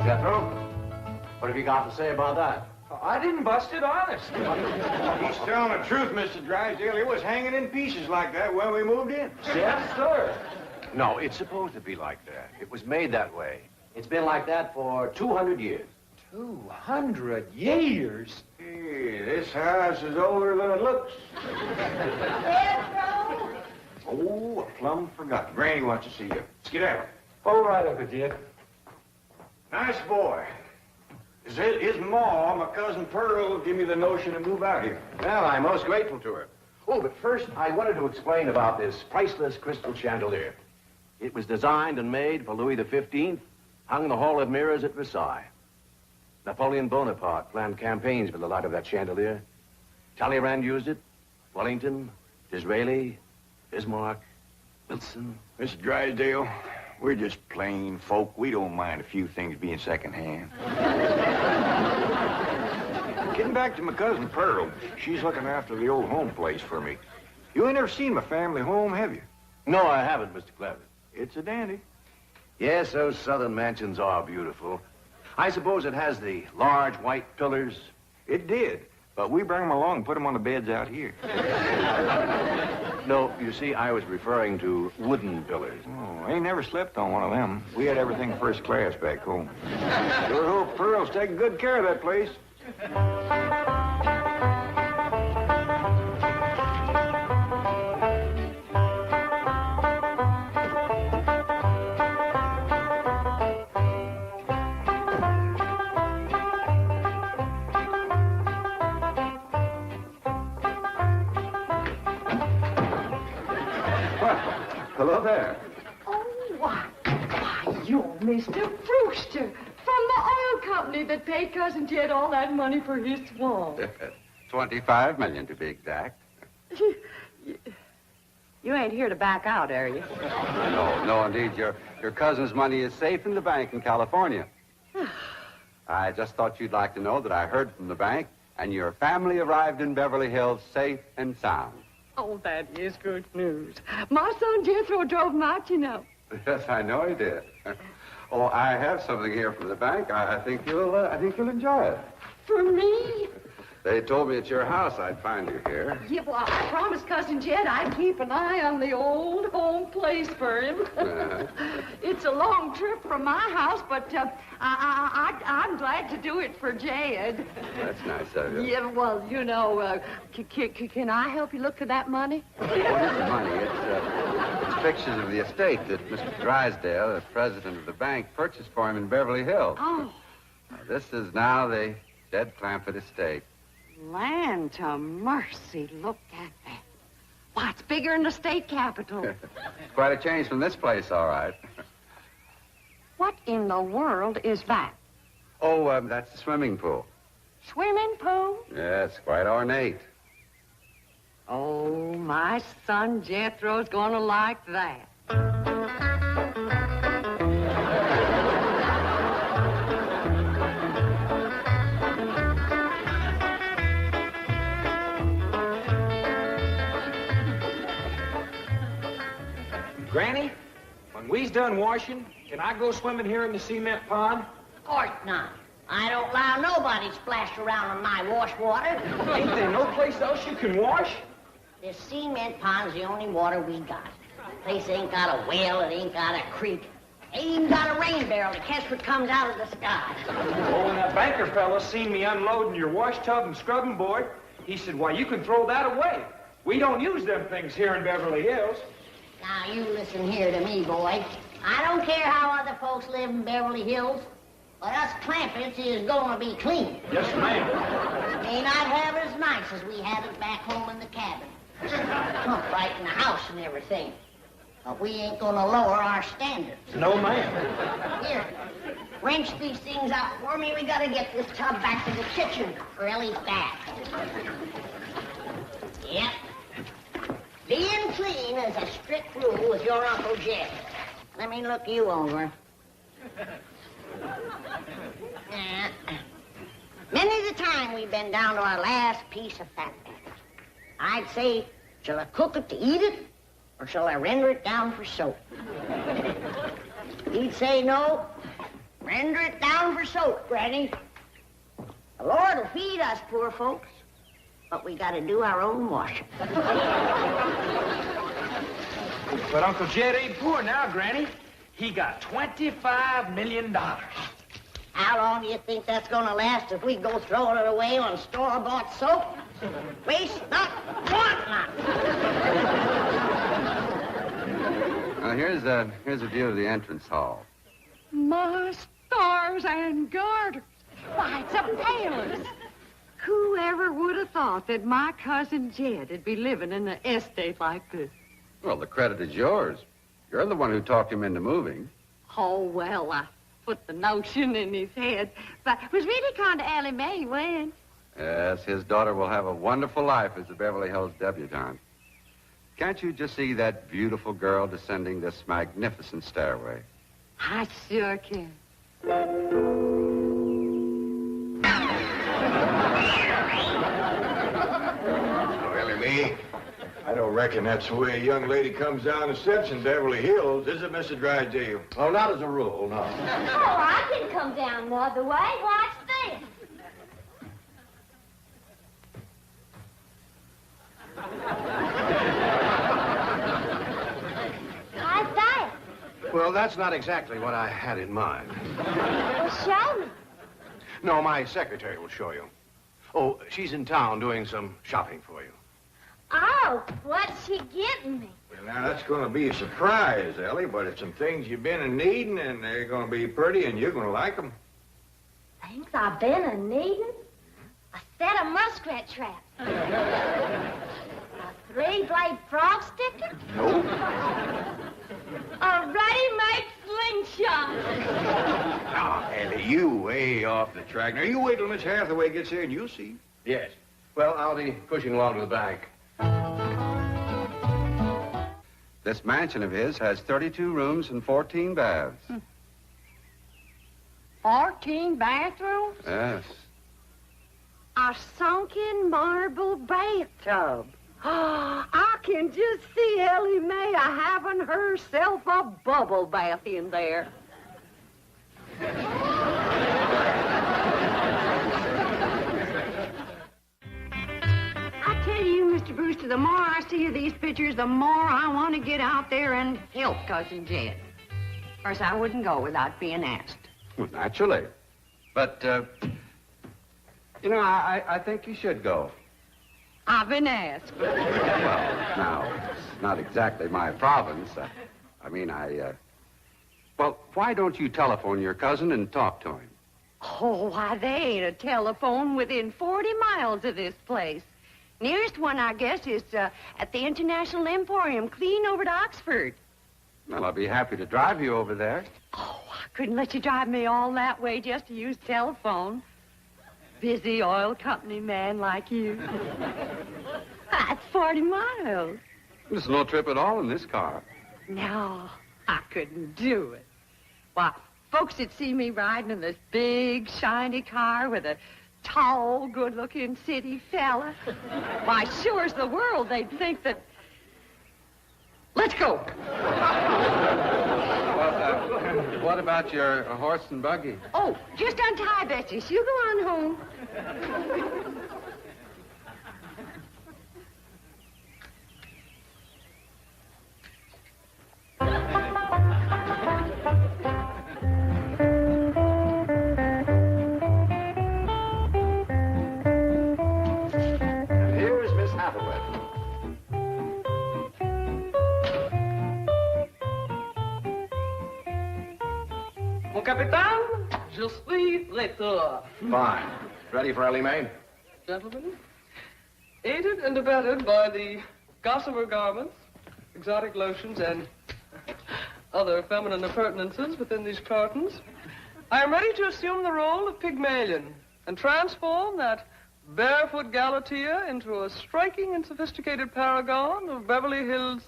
Well, Jethro, what have you got to say about that? I didn't bust it, honest. He's telling the truth, Mr. Drysdale. It was hanging in pieces like that when we moved in. Yes, sir. No, it's supposed to be like that. It was made that way. It's been like that for 200 years. 200 years? Hey, this house is older than it looks. Jethro! Oh, I plumb forgot. Granny wants to see you. Skedaddle. All right, Uncle Jed. Nice boy. His ma, my cousin Pearl, gave me the notion to move out here. Well, I'm most grateful to her. Oh, but first, I wanted to explain about this priceless crystal chandelier. It was designed and made for Louis XV, hung in the Hall of Mirrors at Versailles. Napoleon Bonaparte planned campaigns for the light of that chandelier. Talleyrand used it. Wellington, Disraeli, Bismarck, Wilson. Mr. Drysdale, we're just plain folk. We don't mind a few things being secondhand. Getting back to my cousin Pearl, she's looking after the old home place for me. You ain't never seen my family home, have you? No, I haven't, Mr. Clever. It's a dandy. Yes, those southern mansions are beautiful. I suppose it has the large white pillars. It did, but we bring them along and put them on the beds out here. No, you see, I was referring to wooden pillars. Oh, I ain't never slept on one of them. We had everything first class back home. Sure hope Pearl's taking good care of that place. Hello there. Oh, why, you're Mr. Brewster from the oil company that paid Cousin Jed all that money for his swamp. 25 million to be exact. You ain't here to back out, are you? No, indeed. Your cousin's money is safe in the bank in California. I just thought you'd like to know that I heard from the bank, and your family arrived in Beverly Hills safe and sound. Oh, that is good news. My son Jethro drove him out, you know. Yes, I know he did. Oh, I have something here from the bank. I think you'll enjoy it. For me? They told me at your house I'd find you here. Yeah, well, I promised Cousin Jed I'd keep an eye on the old home place for him. It's a long trip from my house, but I'm glad to do it for Jed. That's nice of you. Yeah, well, you know, can I help you look for that money? What is the money? It's pictures of the estate that Mr. Drysdale, the president of the bank, purchased for him in Beverly Hills. Oh. Now, this is now the Jed Clampett estate. Land to mercy, look at that. Why, it's bigger than the state capitol. It's quite a change from this place, all right. What in the world is that? Oh, that's the swimming pool. Swimming pool? Yes, quite ornate. Oh, my son Jethro's gonna like that. Granny, when we's done washing, can I go swimming here in the cement pond? Of course not. I don't allow nobody to splash around in my wash water. Ain't there no place else you can wash? This cement pond's the only water we got. Place ain't got a well, it ain't got a creek. Ain't even got a rain barrel to catch what comes out of the sky. Oh, when that banker fella seen me unloading your wash tub and scrubbing board, he said, why, you can throw that away. We don't use them things here in Beverly Hills. Now, you listen here to me, boy. I don't care how other folks live in Beverly Hills, but us Clampetts is gonna be clean. Yes, ma'am. May not have it as nice as we had it back home in the cabin. Right in the house and everything. But we ain't gonna lower our standards. No, ma'am. Here, wrench these things out for me. We gotta get this tub back to the kitchen for Ellie's bath. Yep. Being clean is a strict rule with your Uncle Jed. Let me look you over. Many's the time we've been down to our last piece of fat back. I'd say, shall I cook it to eat it, or shall I render it down for soap? He'd say no. Render it down for soap, Granny. The Lord will feed us poor folks, but we gotta do our own washing. But Uncle Jed ain't poor now, Granny. He got $25 million. How long do you think that's gonna last if we go throwing it away on store-bought soap? Waste not, want not. Here's a view of the entrance hall. My stars and garters. Why, it's a palace. Whoever would have thought that my cousin Jed would be living in an estate like this? Well, the credit is yours. You're the one who talked him into moving. Oh, well, I put the notion in his head. But it was really kind of Allie Mae when. Yes, his daughter will have a wonderful life as a Beverly Hills debutante. Can't you just see that beautiful girl descending this magnificent stairway? I sure can. Well, me, I don't reckon that's the way a young lady comes down the steps in Beverly Hills, is it, Mr. Drysdale? Oh, not as a rule, no. Oh, I can come down the other way. Watch this. How's that? Well, that's not exactly what I had in mind. Well, show me. No, my secretary will show you. Oh, she's in town doing some shopping for you. Oh, what's she getting me? Well, now, that's going to be a surprise, Ellie, but it's some things you've been in needing, and they're going to be pretty, and you're going to like them. Things I've been a-needing? A set of muskrat traps. A three-blade frog sticker? Nope. A ready-made slingshot. Now, Ellie, you way off the track. Now, you wait till Miss Hathaway gets here, and you'll see. Yes. Well, I'll be pushing along to the bank. This mansion of his has 32 rooms and 14 baths. 14 bathrooms? Yes. A sunken marble bathtub. I can just see Ellie Mae having herself a bubble bath in there. I tell you, Mr. Brewster, the more I see of these pictures, the more I want to get out there and help Cousin Jed. Of course, I wouldn't go without being asked. Well, naturally. But, you know, I think you should go. I've been asked. Well, now, it's not exactly my province. Well, why don't you telephone your cousin and talk to him? Oh, why, there ain't a telephone within 40 miles of this place. Nearest one, I guess, is at the International Emporium, clean over to Oxford. Well, I'll be happy to drive you over there. Oh, I couldn't let you drive me all that way just to use telephone. Busy oil company man like you. That's 40 miles. There's no trip at all in this car. No, I couldn't do it. Why, folks that see me riding in this big, shiny car with a tall, good-looking city fella, why, sure as the world, they'd think that... Let's go. What about your horse and buggy? Oh, just untie Betsy. You go on home. And here's Miss Hathaway. Mon capitaine, je suis retour. Fine. Ready for Ellie Mae? Gentlemen, aided and abetted by the gossamer garments, exotic lotions, and other feminine appurtenances within these cartons, I am ready to assume the role of Pygmalion and transform that barefoot Galatea into a striking and sophisticated paragon of Beverly Hills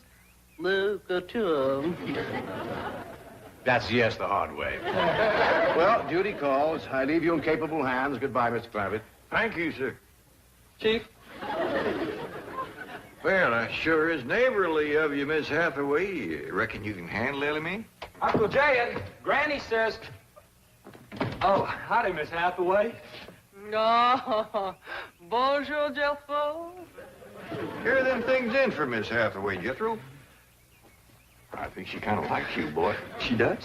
couture. That's yes the hard way. Well, duty calls. I leave you in capable hands. Goodbye, Mr. Clavitt. Thank you, sir. Chief, Well, that sure is neighborly of you, Miss Hathaway. Reckon you can handle Ellie Mae? Uncle Jed, Granny says... Oh, howdy, Miss Hathaway. Oh, bonjour, Jethro. Here are them things in for Miss Hathaway, Jethro. I think she kind of likes you, boy. She does?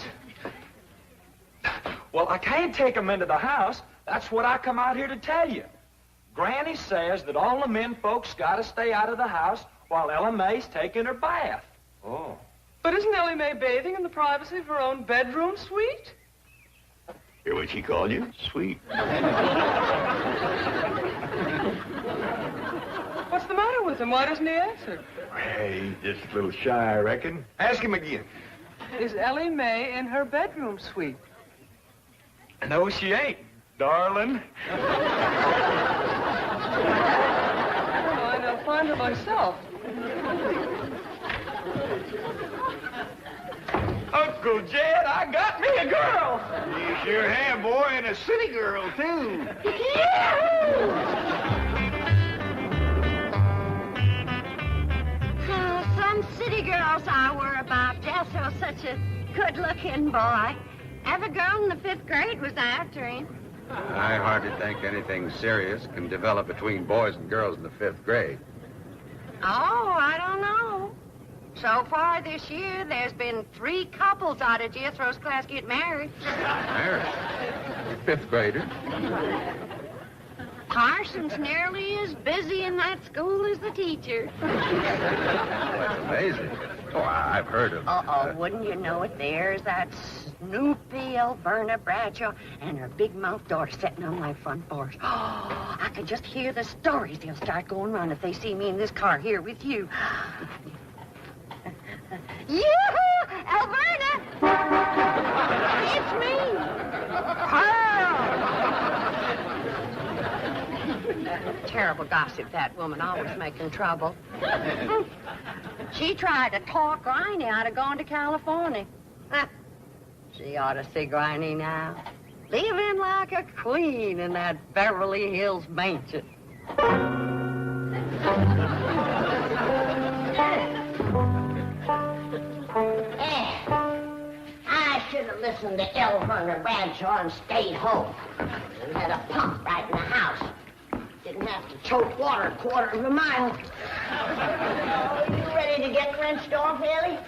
Well, I can't take them into the house. That's what I come out here to tell you. Granny says that all the men folks got to stay out of the house while Ella Mae's taking her bath. Oh. But isn't Ellie Mae bathing in the privacy of her own bedroom suite? Hear what she called you? Sweet. What's the matter with him? Why doesn't he answer? Hey, he's just a little shy, I reckon. Ask him again. Is Ellie Mae in her bedroom suite? No, she ain't, darling. Fine, I'll find her myself. Uncle Jed, I got me a girl. You sure have, boy, and a city girl, too. Some city girls I were about. Jethro's such a good-looking boy. Every girl in the 5th grade was after him. I hardly think anything serious can develop between boys and girls in the 5th grade. Oh, I don't know. So far this year, there's been 3 couples out of Jethro's class get married. Married? 5th grader? Parson's nearly as busy in that school as the teacher. That's amazing. Oh, I've heard of... Wouldn't you know it? There's that Snoopy Alverna Bradshaw and her big mouth daughter sitting on my front porch. Oh, I could just hear the stories they'll start going around if they see me in this car here with you. Yoo-hoo! Alverna! It's me! Pearl! Terrible gossip, that woman, always making trouble. She tried to talk Granny out of going to California. She ought to see Granny now. Living like a queen in that Beverly Hills mansion. I should have listened to Alverna Bradshaw and stayed home. We had a pump right in the house. Didn't have to tote water a quarter of a mile. Oh, you ready to get wrenched off, Ellie?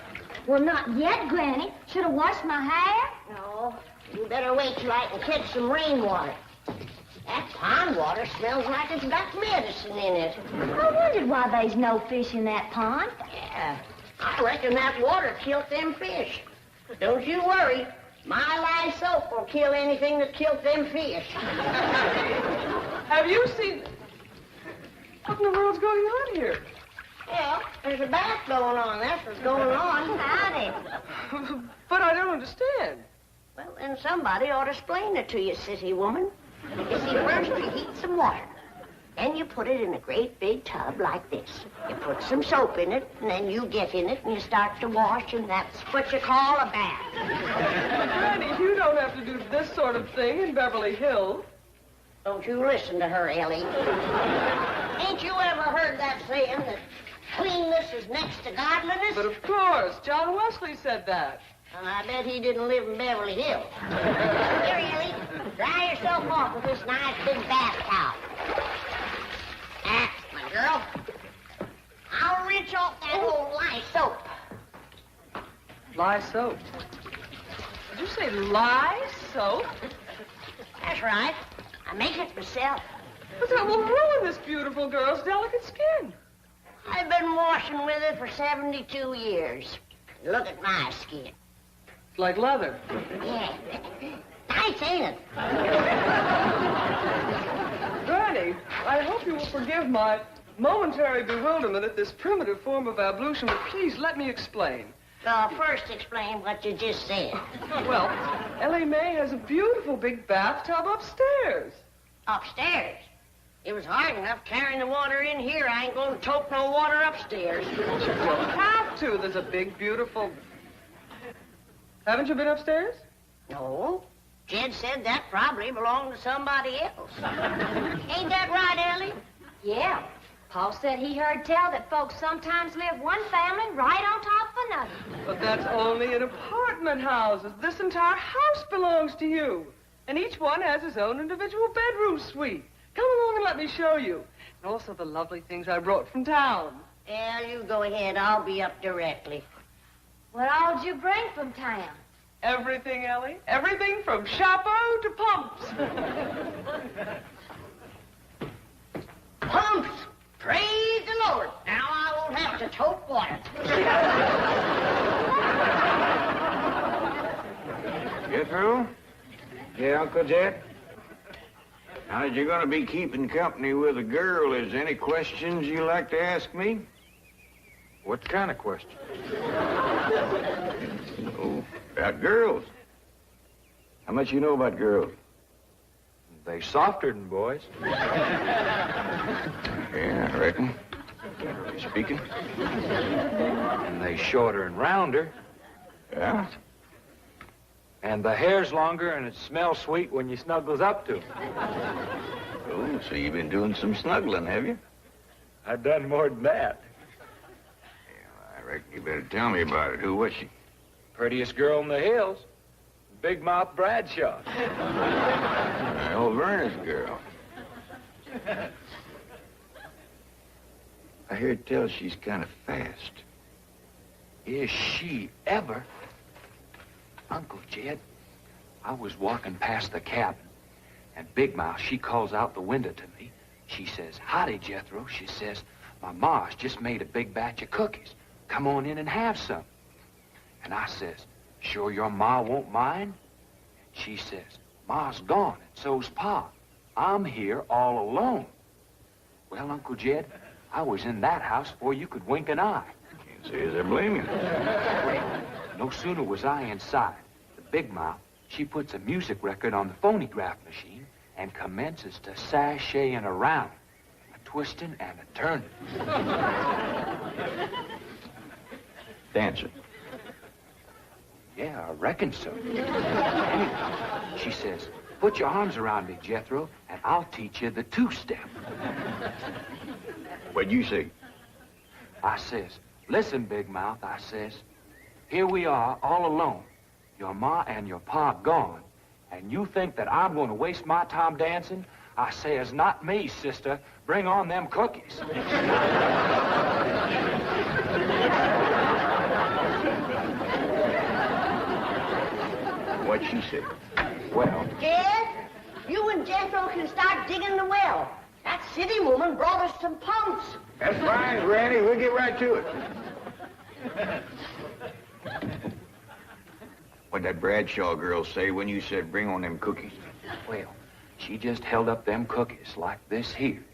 Well, not yet, Granny. Should have washed my hair. No. You better wait till I can catch some rainwater. That pond water smells like it's got medicine in it. I wondered why there's no fish in that pond. Yeah. I reckon that water killed them fish. Don't you worry. My lye soap will kill anything that killed them fish. Have you seen... What in the world's going on here? Well, there's a bath going on. That's what's going on. Howdy. But I don't understand. Well, then somebody ought to explain it to you, city woman. You see, first you heat some water. Then you put it in a great big tub like this. You put some soap in it, and then you get in it, and you start to wash, and that's what you call a bath. Granny, you don't have to do this sort of thing in Beverly Hills. Don't you listen to her, Ellie. Ain't you ever heard that saying that cleanness is next to godliness? But of course, John Wesley said that. And I bet he didn't live in Beverly Hills. Here, Ellie, dry yourself off with this nice big bath towel. That's my girl. I'll rinse off that old lye soap. Lye soap. Did you say lye soap? That's right. I make it myself. But that will ruin this beautiful girl's delicate skin. I've been washing with it for 72 years. Look at my skin. It's like leather. Yeah. Nice, ain't it? Granny, I hope you will forgive my momentary bewilderment at this primitive form of ablution, but please let me explain. First explain what you just said. Well, Ellie Mae has a beautiful big bathtub upstairs. Upstairs? It was hard enough carrying the water in here. I ain't going to tote no water upstairs. You don't have to. There's a big, beautiful... Haven't you been upstairs? No. Jed said that probably belonged to somebody else. Ain't that right, Ellie? Yeah. Paul said he heard tell that folks sometimes live one family right on top of another. But that's only in apartment houses. This entire house belongs to you. And each one has his own individual bedroom suite. Come along and let me show you. And also the lovely things I brought from town. Well, you go ahead. I'll be up directly. What all did you bring from town? Everything, Ellie. Everything from chapeau to pumps. Pumps! Praise the Lord. Now I won't have to tote water. Get through? Yeah, Uncle Jed? Now, you're going to be keeping company with a girl. Is there any questions you like to ask me? What kind of question? Oh, about girls. How much you know about girls? They softer than boys. Yeah, I reckon. Generally speaking. And they shorter and rounder. Yeah? And the hair's longer and it smells sweet when you snuggles up to 'em. Oh, so you've been doing some snuggling, have you? I've done more than that. Yeah, I reckon you better tell me about it. Who was she? Prettiest girl in the hills. Big Mouth Bradshaw. Old Verner's girl. I hear tell she's kind of fast. Is she ever? Uncle Jed, I was walking past the cabin, and Big Mouth, she calls out the window to me. She says, "Howdy, Jethro." She says, "My ma's just made a big batch of cookies. Come on in and have some." And I says, "Sure your ma won't mind?" She says, "Ma's gone, and so's Pa. I'm here all alone." Well, Uncle Jed, I was in that house before you could wink an eye. Can't say as I blame you. No sooner was I inside, the Big Mouth, she puts a music record on the phonograph machine and commences to sashaying around, a twisting and a turning. Dancing. Yeah, I reckon so. Anyway, she says, "Put your arms around me, Jethro, and I'll teach you the two-step." What'd you say? I says, "Listen, Big Mouth," I says, "here we are all alone. Your ma and your pa gone, and you think that I'm going to waste my time dancing?" I says, "Not me, sister. Bring on them cookies." What'd she say? Well, Jed, you and Jethro can start digging the well. That city woman brought us some pumps. That's fine, Granny. We'll get right to it. What'd that Bradshaw girl say when you said bring on them cookies? well, she just held up them cookies like this here,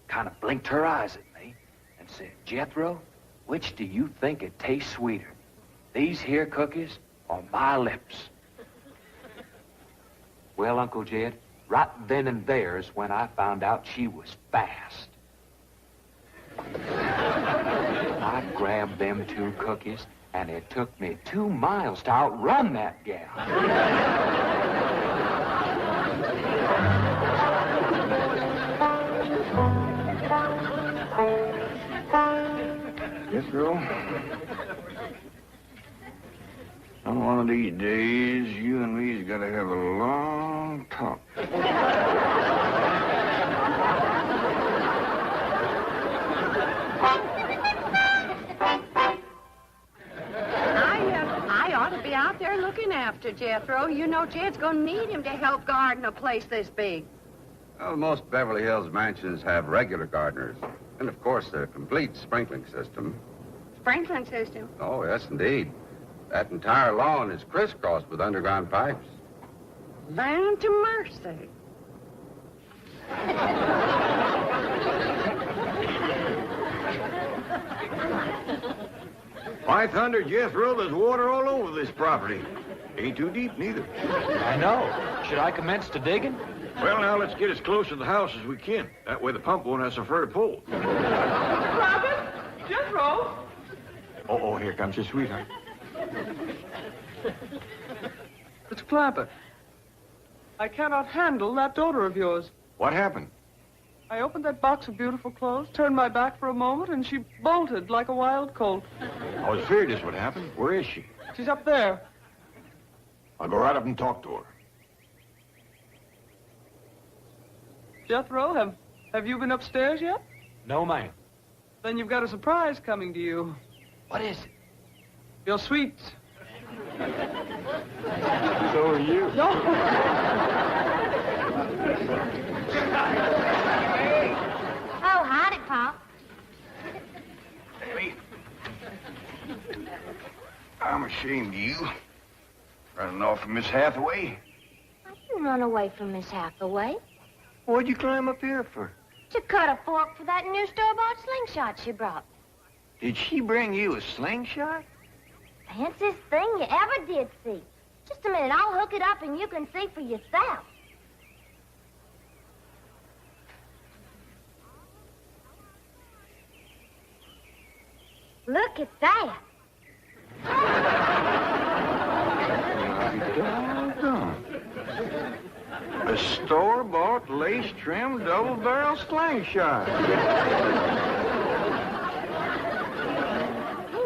kind of blinked her eyes at me, and said, "Jethro, which do you think it tastes sweeter, these here cookies or my lips?" Well, Uncle Jed, right then and there is when I found out she was fast. I grabbed them two cookies, and it took me 2 miles to outrun that gal. Yes, girl. On one of these days, you and me's got to have a long talk. I ought to be out there looking after Jethro. You know Jed's going to need him to help garden a place this big. Well, most Beverly Hills mansions have regular gardeners. And, of course, a complete sprinkling system. Sprinkling system. Oh, yes, indeed. That entire lawn is crisscrossed with underground pipes. Land to mercy. By thunder, Jethro, there's water all over this property. Ain't too deep, neither. I know. Should I commence to digging? Well, now, let's get as close to the house as we can. That way the pump won't have so far to pull. Robert? Jethro? Oh, here comes your sweetheart. It's Clampett. I cannot handle that daughter of yours. What happened? I opened that box of beautiful clothes, turned my back for a moment, and she bolted like a wild colt. I was afraid this would happen. Where is she? She's up there. I'll go right up and talk to her. Jethro, have you been upstairs yet? No, ma'am. Then you've got a surprise coming to you. What is it? Your sweets. So are you. No. Oh, howdy, Pop. Ellie, I'm ashamed of you. Running off from Miss Hathaway. I didn't run away from Miss Hathaway. What'd you climb up here for? To cut a fork for that new store-bought slingshot she brought. Did she bring you a slingshot? Fanciest thing you ever did see. Just a minute, I'll hook it up and you can see for yourself. Look at that. Doggone. A store-bought, lace-trimmed, double-barrel slingshot. Ain't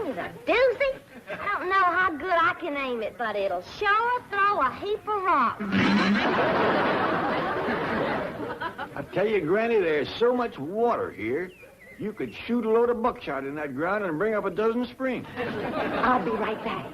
it a doozy? I don't know how good I can aim it, but it'll sure throw a heap of rocks. I tell you, Granny, there's so much water here, you could shoot a load of buckshot in that ground and bring up a dozen springs. I'll be right back.